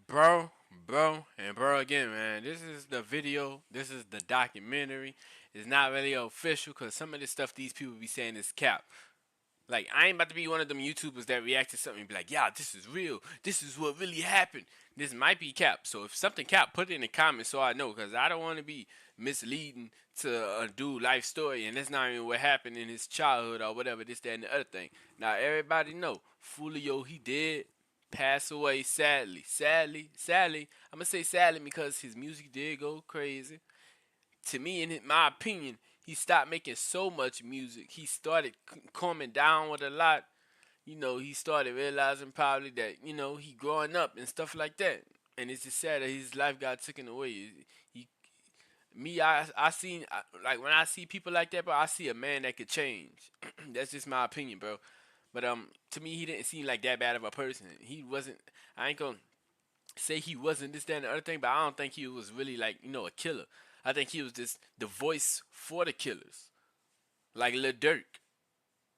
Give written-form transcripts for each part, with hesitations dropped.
Bro again, man. This is the video. This is the documentary. It's not really official because some of the stuff these people be saying is cap. Like, I ain't about to be one of them YouTubers that react to something and be like, yeah, this is real. This is what really happened. This might be cap. So if something cap, put it in the comments so I know. Because I don't want to be misleading to a dude life story. And that's not even what happened in his childhood or whatever, this, that, and the other thing. Now, everybody know, Fulio, he did pass away sadly. Sadly. I'm going to say sadly because his music did go crazy. To me, in my opinion, he stopped making so much music. He started calming down with a lot. He started realizing probably that, he growing up and stuff like that. And it's just sad that his life got taken away. He, I seen, like, when I see people like that, bro, I see a man that could change. That's just my opinion, bro. But to me, he didn't seem like that bad of a person. He wasn't. I ain't gonna say he wasn't this, that, and the other thing, but I don't think he was really like a killer. I think he was just the voice for the killers, like Lil Durk.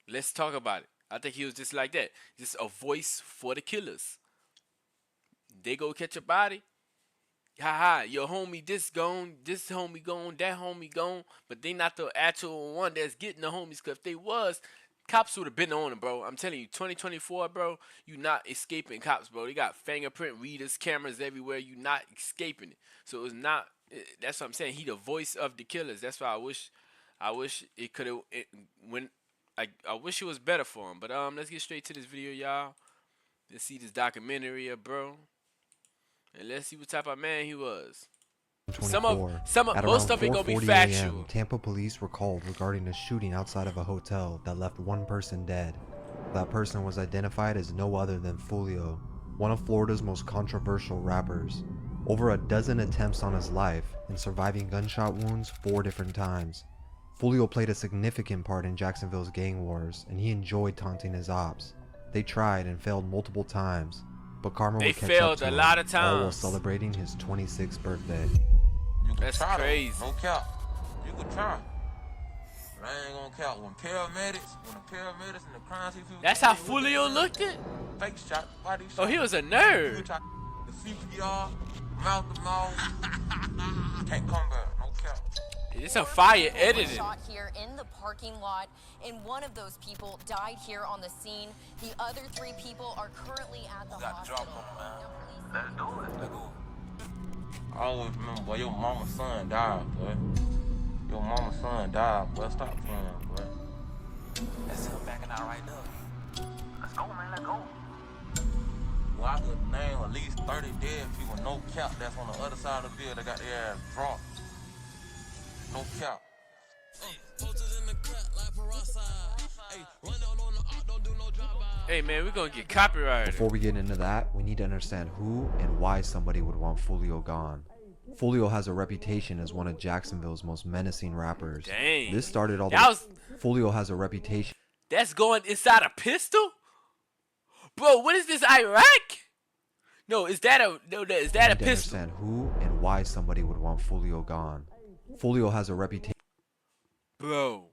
Let's talk about it. I think he was just like that, just a voice for the killers. They go catch a body. Ha ha, your homie this homie gone, that homie gone, but they not the actual one that's getting the homies. Cause if they was, cops would have been on them, bro. I'm telling you, 2024, bro, you not escaping cops, bro. They got fingerprint readers, cameras everywhere. You not escaping it. So it's not. That's what I'm saying. He the voice of the killers. That's why I wish it could have. When I wish it was better for him. But let's get straight to this video, y'all. Let's see this documentary, bro. And let's see what type of man he was. Some of 24. most of it gonna be 4:40 factual. Tampa police were called regarding a shooting outside of a hotel that left one person dead. That person was identified as no other than Fulio, one of Florida's most controversial rappers. Over a dozen attempts on his life and surviving gunshot wounds 4 different times. Fulio played a significant part in Jacksonville's gang wars, and he enjoyed taunting his ops. They tried and failed multiple times, but karma They would catch failed up to a him, lot of all while times. celebrating his 26th birthday. That's crazy. No cap. You could try. But I ain't gonna count. When the paramedics and the crime scene people. That's how Fulio looked it. Fake shot, body shot. Oh, he was a nerd. The CPR, mouth to mouth. Can't come back. No cap. It's a fire editing. Shot here in the parking lot, and one of those people died here on the scene. The other 3 people are currently at the hospital. Let's do it. Let's go. I always remember, boy, your mama's son died, boy. Your mama's son died, boy. Stop playing, boy. That's him backing out right now. Let's go, man. Let's go. Well, I could name at least 30 dead people, no cap, that's on the other side of the field that got their ass dropped. No cap. Hey man, we're gonna get copyrighted. Before we get into that, we need to understand who and why somebody would want Fulio gone. Fulio has a reputation as one of Jacksonville's most menacing rappers. Dang. This started all Fulio has a reputation. That's going inside a pistol? Bro, what is this, Iraq? No, is that a pistol? Understand who and why somebody would want Fulio gone. Fulio has a reputation. Bro,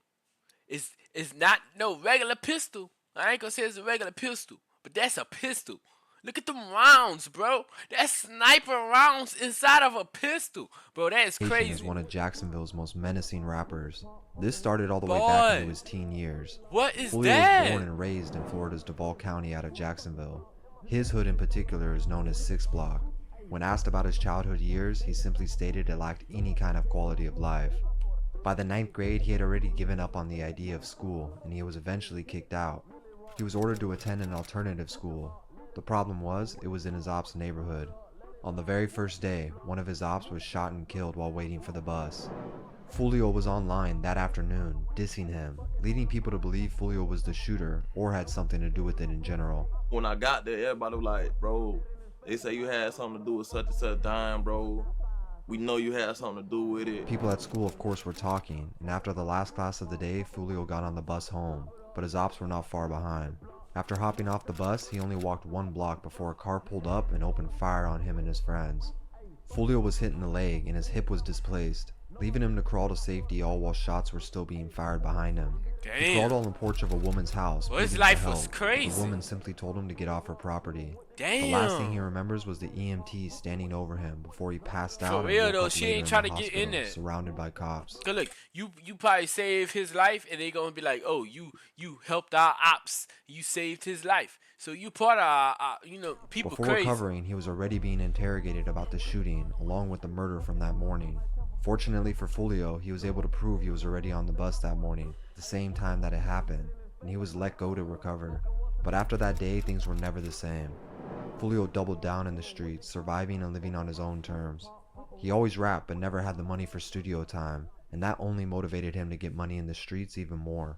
it's not no regular pistol. I ain't gonna say it's a regular pistol, but that's a pistol. Look at them rounds, bro. That's sniper rounds inside of a pistol. Bro, that is crazy. Is one of Jacksonville's most menacing rappers. This started all the way back into his teen years. What is Fulio that? was born and raised in Florida's Duval County out of Jacksonville. His hood in particular is known as 6 Block. When asked about his childhood years, he simply stated it lacked any kind of quality of life. By the 9th grade, he had already given up on the idea of school, and he was eventually kicked out. He was ordered to attend an alternative school. The problem was, it was in his ops neighborhood. On the very first day, one of his ops was shot and killed while waiting for the bus. Fulio was online that afternoon, dissing him, leading people to believe Fulio was the shooter or had something to do with it in general. When I got there, everybody was like, bro, they say you had something to do with such and such dying, bro. We know you had something to do with it. People at school, of course, were talking, and after the last class of the day, Fulio got on the bus home, but his ops were not far behind. After hopping off the bus, he only walked 1 block before a car pulled up and opened fire on him and his friends. Fulio was hit in the leg and his hip was displaced. leaving him to crawl to safety all while shots were still being fired behind him. He crawled Damn. on the porch of a woman's house, Well, his pleading for life was help, but crazy. the woman simply told him to get off her property. Damn. The last thing he remembers was the EMT standing over him before he passed out. For real and woke though, up she later ain't in trying the to get in hospital, there. surrounded by cops. Cause look, you probably saved his life, and they gonna be like, oh, you helped our ops, you saved his life, so you part of our people Before crazy. recovering, he was already being interrogated about the shooting, along with the murder from that morning. Fortunately for Fulio, he was able to prove he was already on the bus that morning, the same time that it happened, and he was let go to recover. But after that day, things were never the same. Fulio doubled down in the streets, surviving and living on his own terms. He always rapped but never had the money for studio time, and that only motivated him to get money in the streets even more.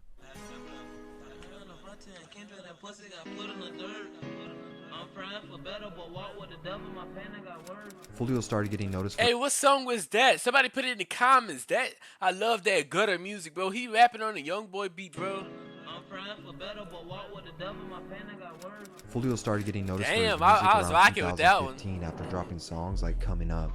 Fulio started getting noticed for Hey, what song was that? Somebody put it in the comments. That I love that gutter music, bro. He rapping on a young boy beat, bro. Fulio started getting noticed for his Damn, music I was around rocking with that one. 2015 after dropping songs like Coming Up.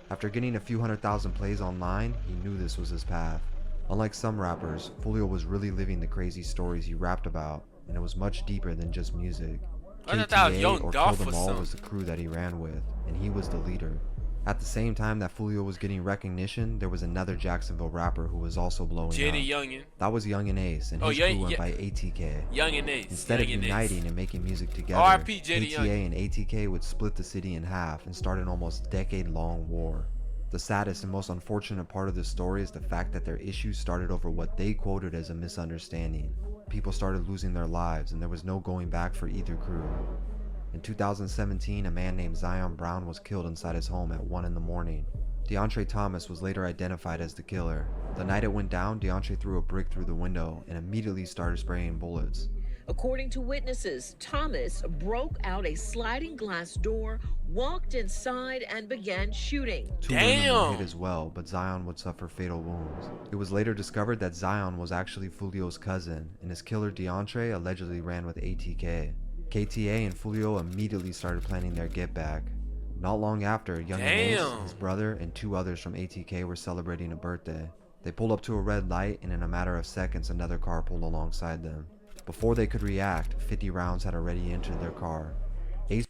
After getting a few 100,000 plays online, he knew this was his path. Unlike some rappers, Fulio was really living the crazy stories he rapped about, and it was much deeper than just music. I thought that was KTA Young or Kill Dolph Them or All something. was the crew that he ran with, and he was the leader. At the same time that Fulio was getting recognition, there was another Jacksonville rapper who was also blowing Jitty up. Youngin. That was Young and Ace, and Oh, his yeah, crew went yeah. by ATK. Young and Ace. Instead of Young and Ace. uniting and making music together, R.I.P. Jitty KTA and ATK would split the city in half and start an almost decade-long war. The saddest and most unfortunate part of this story is the fact that their issues started over what they quoted as a misunderstanding. People started losing their lives, and there was no going back for either crew. In 2017, a man named Zion Brown was killed inside his home at 1 in the morning. DeAndre Thomas was later identified as the killer. The night it went down, DeAndre threw a brick through the window and immediately started spraying bullets. According to witnesses, Thomas broke out a sliding glass door, walked inside, and began shooting. Two women were hit Damn. as well, but Zion would suffer fatal wounds. It was later discovered that Zion was actually Fulio's cousin, and his killer DeAndre allegedly ran with ATK. KTA and Fulio immediately started planning their get back. Not long after, Young and Ace, Damn. his brother, and 2 others from ATK were celebrating a birthday. They pulled up to a red light, and in a matter of seconds, another car pulled alongside them. Before they could react, 50 rounds had already entered their car. Ace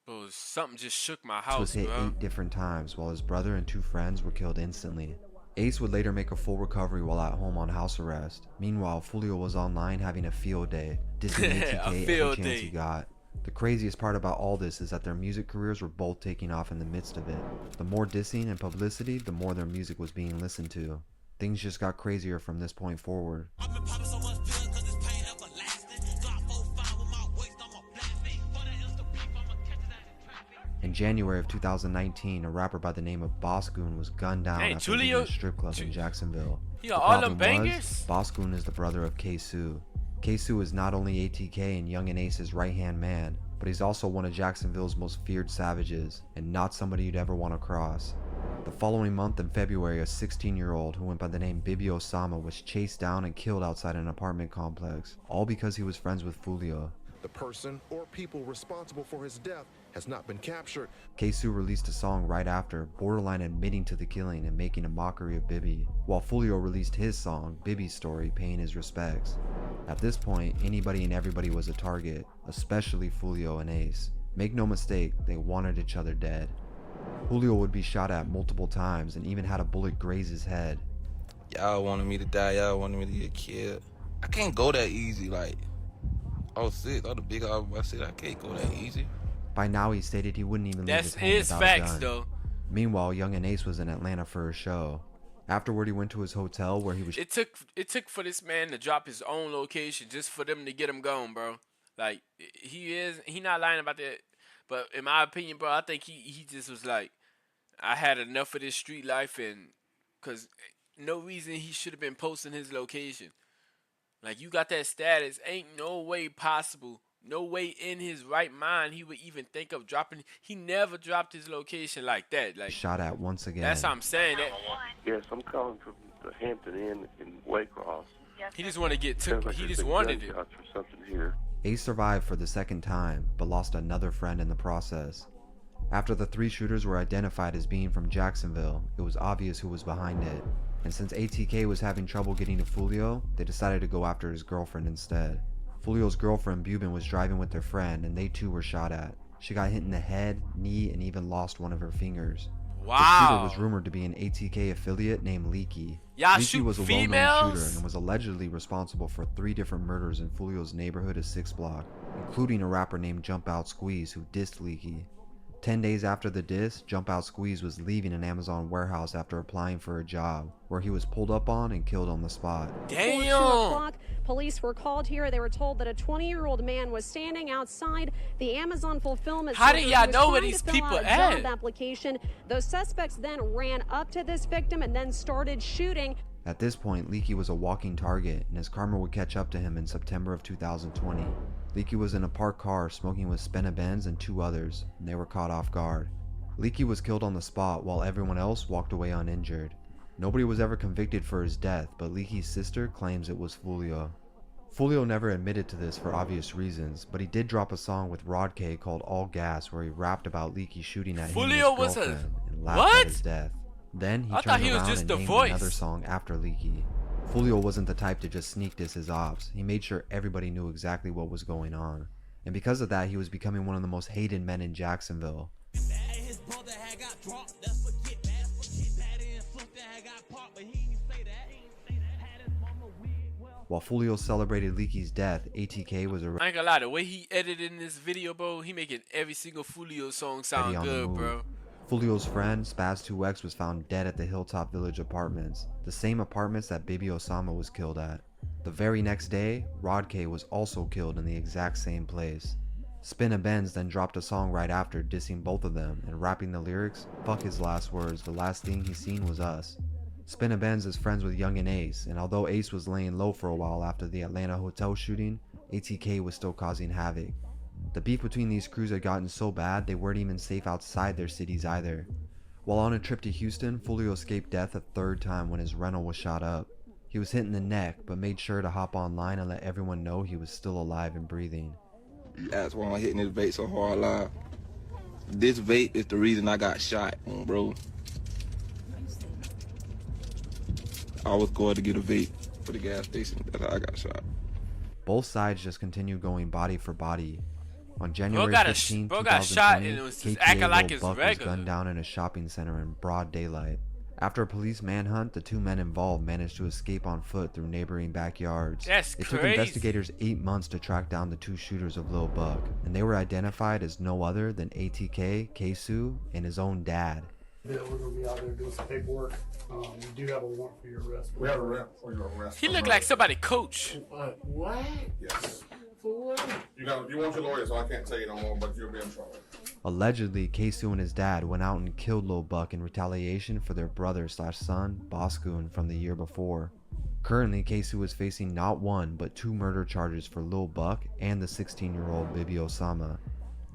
Bro, something just shook my house, was hit bro. 8 different times, while his brother and 2 friends were killed instantly. Ace would later make a full recovery while at home on house arrest. Meanwhile, Fulio was online having a field day, dissing A ATK every field chance day. he got. The craziest part about all this is that their music careers were both taking off in the midst of it. The more dissing and publicity, the more their music was being listened to. Things just got crazier from this point forward. In January of 2019, a rapper by the name of Boss Goon was gunned down Hey, after leaving Julio- a strip club in Jacksonville. He The got all problem them was, bangers? Boss Goon is the brother of K-Su. K-Su is not only ATK and Young and Ace's right-hand man, but he's also one of Jacksonville's most feared savages, and not somebody you'd ever want to cross. The following month in February, a 16-year-old who went by the name Bibi Osama was chased down and killed outside an apartment complex, all because he was friends with Fulio. The person or people responsible for his death has not been captured. K-Su released a song right after, borderline admitting to the killing and making a mockery of Bibi, while Fulio released his song, Bibi's Story, paying his respects. At this point, anybody and everybody was a target, especially Fulio and Ace. Make no mistake, they wanted each other dead. Fulio would be shot at multiple times and even had a bullet graze his head. Y'all wanted me to die, y'all wanted me to get killed. I can't go that easy, like, oh shit, all the big I said I can't go that easy. By now, he stated he wouldn't even leave That's his home his without facts, a gun. though. Meanwhile, Young and Ace was in Atlanta for a show. Afterward, he went to his hotel where he was It took for this man to drop his own location just for them to get him gone, bro. Like he not lying about that. But in my opinion, bro, I think he just was like, I had enough of this street life, and cause no reason he should have been posting his location. Like, you got that status, ain't no way possible, no way in his right mind he would even think of dropping. He never dropped his location like that. Like, shot at once again. that's how I'm saying that. Yes, I'm calling from the Hampton Inn in Waycross. He just want to get Sounds took. like He there's just been wanted it. gunshots or something here. Ace survived for the second time, but lost another friend in the process. After the 3 shooters were identified as being from Jacksonville, it was obvious who was behind it, and since ATK was having trouble getting to Fulio, they decided to go after his girlfriend instead. Fulio's girlfriend Bubin was driving with their friend and they too were shot at. She got hit in the head, knee, and even lost one of her fingers. Wow. The shooter was rumored to be an ATK affiliate named Leaky. Y'all Leaky shoot was a females? well-known shooter and was allegedly responsible for 3 different murders in Fulio's neighborhood of 6 Block, including a rapper named Jump Out Squeeze who dissed Leaky. 10 days after the diss, Jump Out Squeeze was leaving an Amazon warehouse after applying for a job, where he was pulled up on and killed on the spot. Damn! 2 o'clock, police were called here. They were told that a 20-year-old man was standing outside the Amazon fulfillment How center. do y'all He was know where trying these to fill people out a at? job application. Those suspects then ran up to this victim and then started shooting. At this point, Leaky was a walking target, and his karma would catch up to him in September of 2020. Leaky was in a parked car smoking with Spenna Benz and 2 others, and they were caught off guard. Leaky was killed on the spot while everyone else walked away uninjured. Nobody was ever convicted for his death, but Leaky's sister claims it was Fulio. Fulio never admitted to this for obvious reasons, but he did drop a song with Rod K called All Gas where he rapped about Leaky shooting at him and his Fulio was girlfriend and laughed what? at his death. Then he I thought turned he was around just and the named voice. another song after Leaky. Fulio wasn't the type to just sneak diss his ops. He made sure everybody knew exactly what was going on. And because of that, he was becoming one of the most hated men in Jacksonville. While Fulio celebrated Leaky's death, ATK was I ain't gonna lie, the way he edited in this video, bro, he making every single Fulio song sound already on the good, move. bro. Fulio's friend, Spaz2X, was found dead at the Hilltop Village apartments, the same apartments that Baby Osama was killed at. The very next day, Rod K was also killed in the exact same place. Spenna Benz then dropped a song right after dissing both of them and rapping the lyrics, "Fuck his last words, the last thing he seen was us." Spenna Benz is friends with Young and Ace, and although Ace was laying low for a while after the Atlanta hotel shooting, ATK was still causing havoc. The beef between these crews had gotten so bad they weren't even safe outside their cities either. While on a trip to Houston, Fulio escaped death a 3rd time when his rental was shot up. He was hit in the neck, but made sure to hop online and let everyone know he was still alive and breathing. That's why I'm hitting this vape so hard live. This vape is the reason I got shot, bro. I was going to get a vape for the gas station. That's how I got shot. Both sides just continued going body for body. On January got 15, bro got shot 2020, and it was just KTA acting like Lil it's Buck was regular. gunned down in a shopping center in broad daylight. After a police manhunt, the 2 men involved managed to escape on foot through neighboring backyards. That's It took crazy. investigators 8 months to track down the 2 shooters of Lil Buck, and they were identified as no other than ATK, Kesu, and his own dad. Yeah, we're gonna be out there doing some paperwork. We do have a warrant for your arrest. We have a warrant for your arrest. He looked like somebody coach. What? Yes. For what? You want your lawyer, so I can't tell you no more, but you'll be in trouble. Allegedly, Kesu and his dad went out and killed Lil Buck in retaliation for their brother/son, Boscoon, from the year before. Currently, Kesu is facing not 1 but 2 murder charges for Lil Buck and the 16-year-old Baby Osama.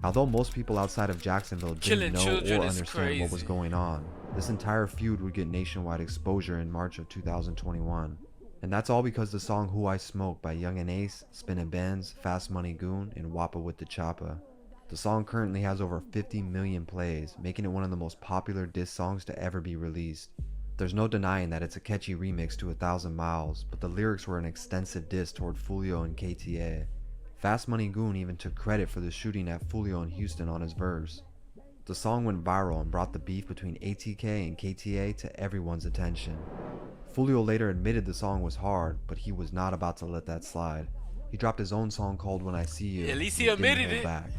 Although most people outside of Jacksonville Killing didn't know children or is understand what was crazy. going on, this entire feud would get nationwide exposure in March of 2021. And that's all because the song Who I Smoke by Young and Ace, Spenna Benz, Fast Money Goon, and Wappa with the Choppa. The song currently has over 50 million plays, making it one of the most popular diss songs to ever be released. There's no denying that it's a catchy remix to 1,000 Miles, but the lyrics were an extensive diss toward Fulio and KTA. Fast Money Goon even took credit for the shooting at Fulio in Houston on his verse. The song went viral and brought the beef between ATK and KTA to everyone's attention. Fulio later admitted the song was hard, but he was not about to let that slide. He dropped his own song called When I See You. At least he and didn't admitted hold it. back.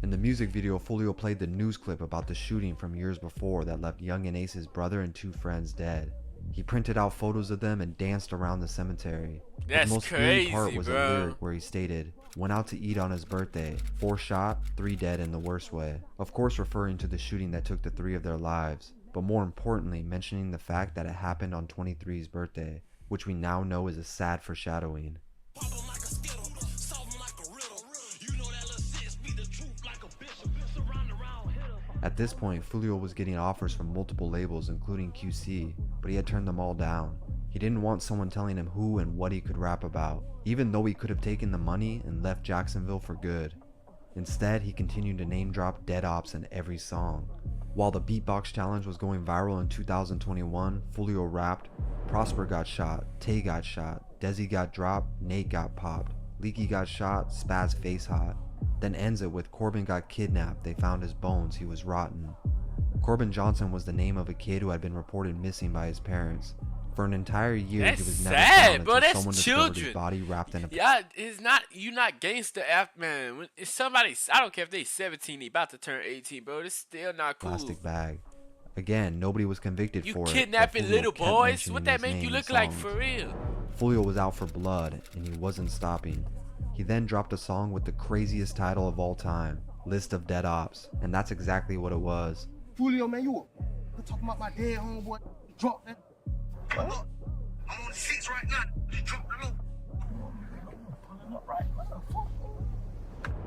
In the music video, Fulio played the news clip about the shooting from years before that left Young and Ace's brother and 2 friends dead. He printed out photos of them and danced around the cemetery. But That's the most thrilling part crazy, was bro. a lyric where he stated, "Went out to eat on his birthday, 4 shot, 3 dead in the worst way." Of course referring to the shooting that took the 3 of their lives, but more importantly mentioning the fact that it happened on 23's birthday, which we now know is a sad foreshadowing. At this point, Fulio was getting offers from multiple labels including QC, but he had turned them all down. He didn't want someone telling him who and what he could rap about, even though he could have taken the money and left Jacksonville for good. Instead, he continued to name drop dead ops in every song. While the beatbox challenge was going viral in 2021, Fulio rapped, Prosper got shot, Tay got shot, Desi got dropped, Nate got popped, Leaky got shot, Spaz face hot. Then ends it with Corbin got kidnapped, they found his bones, he was rotten. Corbin Johnson was the name of a kid who had been reported missing by his parents. For an entire year, That's he was never sad, found bro. until That's someone discovered his children. body wrapped in a Yeah, it's not, you not gangster after, man. When it's somebody, I don't care if they 17, they about to turn 18, bro. It's still not cool. plastic bag. Again, nobody was convicted You for it. kidnapping but Fulio little kept boys? mentioning What that his make name you in look like songs. for real? Fulio was out for blood, and he wasn't stopping. He then dropped a song with the craziest title of all time, List of Dead Ops, and that's exactly what it was. Fulio, man, you talking about my dead homeboy? Drop that. I'm on the seats right now. Drop the loop.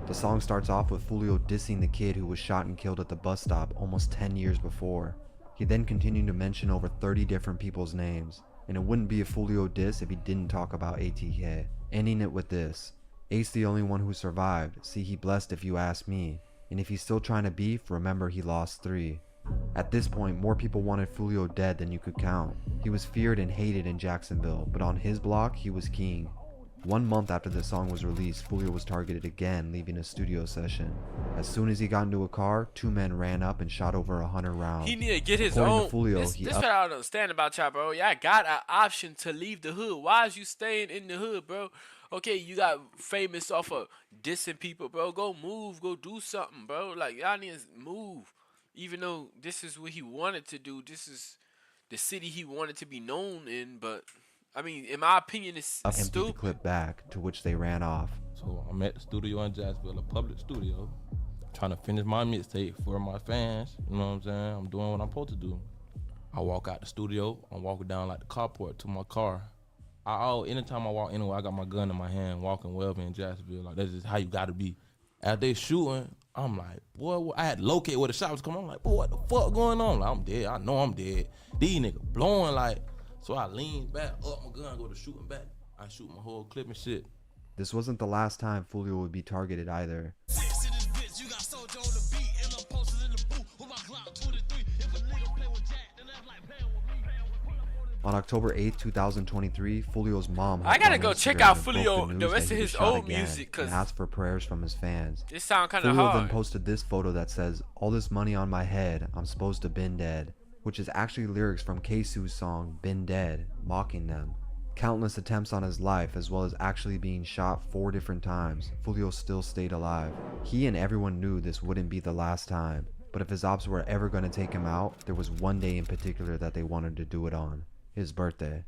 The song starts off with Fulio dissing the kid who was shot and killed at the bus stop almost 10 years before. He then continued to mention over 30 different people's names, and it wouldn't be a Fulio diss if he didn't talk about ATK, ending it with this: Ace the only one who survived, see he blessed if you ask me, and if he's still trying to beef, remember he lost 3. At this point, more people wanted Fulio dead than you could count. He was feared and hated in Jacksonville, but on his block, he was king. 1 month after the song was released, Fulio was targeted again, leaving a studio session. As soon as he got into a car, 2 men ran up and shot over 100 rounds. He need to get his According own. to Fulio, This he what I don't understand about y'all, bro. Y'all got an option to leave the hood. Why is you staying in the hood, bro? Okay, you got famous off of dissing people, bro. Go move, go do something, bro. Like, y'all need to move. Even though this is what he wanted to do, this is the city he wanted to be known in, but I mean, in my opinion, it's emptied the stupid. clip back, to which they ran off. So I'm at the studio in Jacksonville, a public studio, trying to finish my mixtape for my fans. You know what I'm saying? I'm doing what I'm supposed to do. I walk out the studio, I'm walking down like the carport to my car. Anytime I walk anywhere, I got my gun in my hand, walking wherever in Jacksonville. Like, that's just how you gotta be. As they shooting, I'm like, boy, I had to locate where the shots come. I'm like, boy, what the fuck going on? Like, I'm dead. I know I'm dead. These niggas blowing like. So I lean back, up my gun, go to shooting back. I shoot my whole clip and shit. This wasn't the last time Fulio would be targeted either. On October 8, 2023, Fulio's mom I gotta hopped go on check Instagram out and broke Fulio, news the that rest he of was his shot old again music, and 'cause asked for prayers from his fans. It sound kind of Fulio then hard. posted this photo that says, "All this money on my head, I'm supposed to been dead," which is actually lyrics from K-Su's song Been Dead, mocking them. Countless attempts on his life, as well as actually being shot 4 different times, Fulio still stayed alive. He and everyone knew this wouldn't be the last time, but if his ops were ever going to take him out, there was one day in particular that they wanted to do it on: his birthday.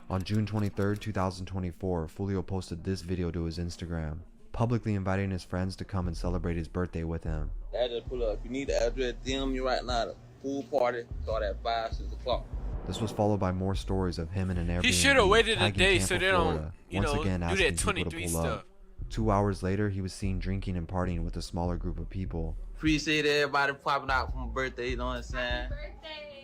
On June 23, 2024, Fulio posted this video to his Instagram, publicly inviting his friends to come and celebrate his birthday with him. Address pull up. If you need the address, DM me right now. The pool party start at 5, 6 o'clock. This was followed by more stories of him in an Airbnb. He should have waited a tagging day Tampa, so they Florida, don't, you once know, again do asking that people to 23 pull stuff. up. 2 hours later, he was seen drinking and partying with a smaller group of people. Appreciate everybody popping out for my birthday, you know what I'm saying?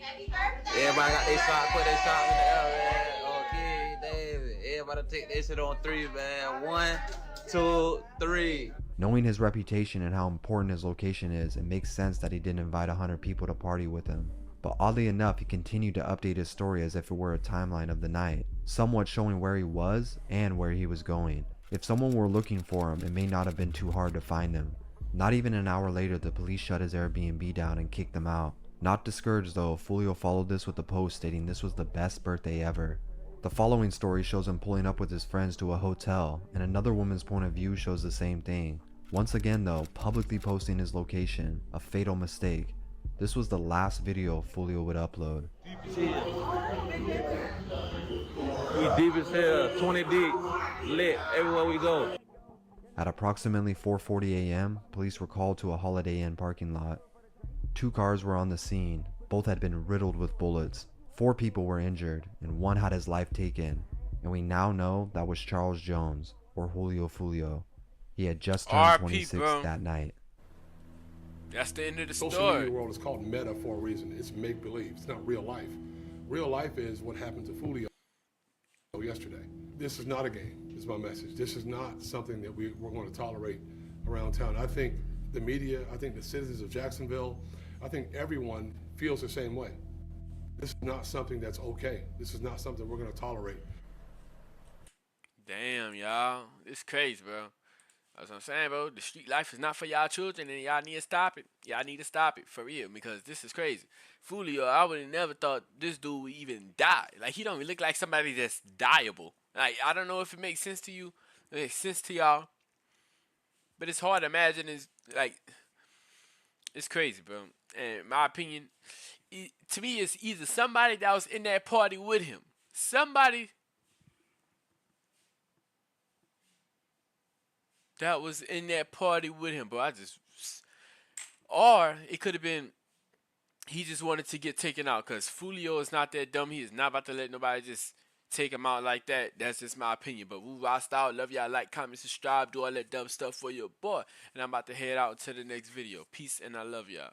Happy birthday! Everybody got their shot, put their shot in the air, man. Okay, David. Everybody take their shit on 3, man. 1, 2, 3. Knowing his reputation and how important his location is, it makes sense that he didn't invite 100 people to party with him. But oddly enough, he continued to update his story as if it were a timeline of the night, somewhat showing where he was and where he was going. If someone were looking for him, it may not have been too hard to find him. Not even an hour later, the police shut his Airbnb down and kicked him out. Not discouraged though, Fulio followed this with a post stating this was the best birthday ever. The following story shows him pulling up with his friends to a hotel, and another woman's point of view shows the same thing. Once again though, publicly posting his location, a fatal mistake. This was the last video Fulio would upload. We deep as hell, 20 deep, lit everywhere we go. At approximately 4:40 a.m., police were called to a Holiday Inn parking lot. 2 cars were on the scene, both had been riddled with bullets. 4 people were injured, and 1 had his life taken. And we now know that was Charles Jones, or Julio Fulio. He had just turned 26 that night. That's the end of the Social story. media world is called meta for a reason. It's make-believe. It's not real life. Real life is what happened to Fulio yesterday. This is not a game, is my message. This is not something that we're going to tolerate around town. I think the media, I think the citizens of Jacksonville, I think everyone feels the same way. This is not something that's okay. This is not something we're going to tolerate. Damn, y'all. It's crazy, bro. That's what I'm saying, bro. The street life is not for y'all children, and y'all need to stop it. Y'all need to stop it, for real, because this is crazy. Fulio, I would have never thought this dude would even die. Like, he don't even look like somebody that's dieable. Like, I don't know if it makes sense to you. It makes sense to y'all. But it's hard to imagine. It's crazy, bro. And in my opinion, to me, it's either somebody that was in that party with him. Somebody that was in that party with him, bro. Or it could have been he just wanted to get taken out, because Fulio is not that dumb. He is not about to let nobody just take him out like that. That's just my opinion. But woo, I style. Love y'all. Like, comment, subscribe. Do all that dumb stuff for your boy. And I'm about to head out to the next video. Peace, and I love y'all.